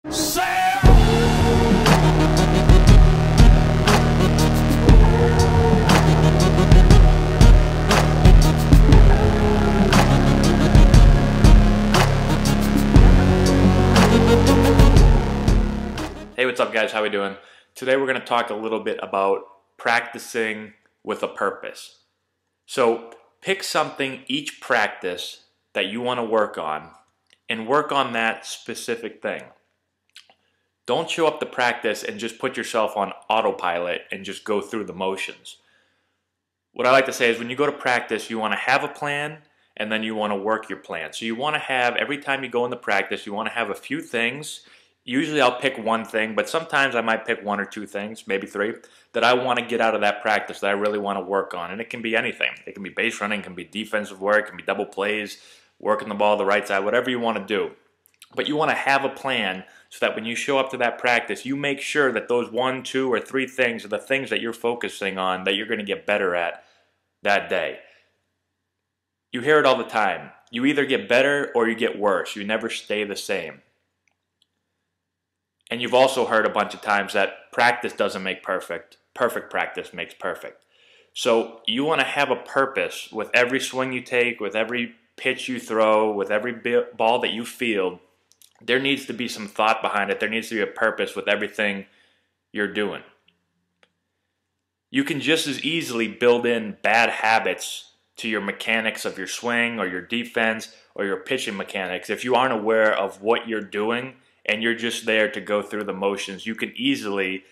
Hey, what's up guys? How we doing? Today we're going to talk a little bit about practicing with a purpose. So pick something each practice that you want to work on and work on that specific thing. Don't show up to practice and just put yourself on autopilot and just go through the motions. What I like to say is when you go to practice, you want to have a plan and then you want to work your plan. So you want to have, every time you go into practice, you want to have a few things. Usually I'll pick one thing, but sometimes I might pick one or two things, maybe three, that I want to get out of that practice that I really want to work on. And it can be anything. It can be base running, it can be defensive work, it can be double plays, working the ball the right side, whatever you want to do. But you want to have a plan so that when you show up to that practice, you make sure that those 1, 2, or 3 things are the things that you're focusing on that you're going to get better at that day. You hear it all the time. You either get better or you get worse. You never stay the same. And you've also heard a bunch of times that practice doesn't make perfect. Perfect practice makes perfect. So you want to have a purpose with every swing you take, with every pitch you throw, with every ball that you field. There needs to be some thought behind it. There needs to be a purpose with everything you're doing. You can just as easily build in bad habits to your mechanics of your swing or your defense or your pitching mechanics. If you aren't aware of what you're doing and you're just there to go through the motions, you can easily,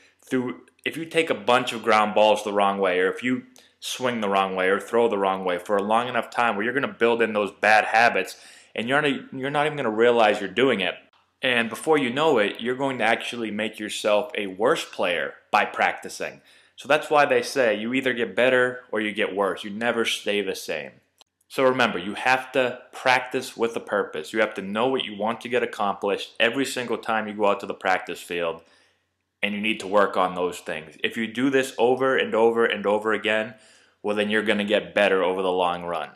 if you take a bunch of ground balls the wrong way, or if you swing the wrong way or throw the wrong way for a long enough time where you're going to build in those bad habits and you're not even going to realize you're doing it. And before you know it, you're going to actually make yourself a worse player by practicing. So that's why they say you either get better or you get worse. You never stay the same. So remember, you have to practice with a purpose. You have to know what you want to get accomplished every single time you go out to the practice field, and you need to work on those things. If you do this over and over and over again, well then you're going to get better over the long run.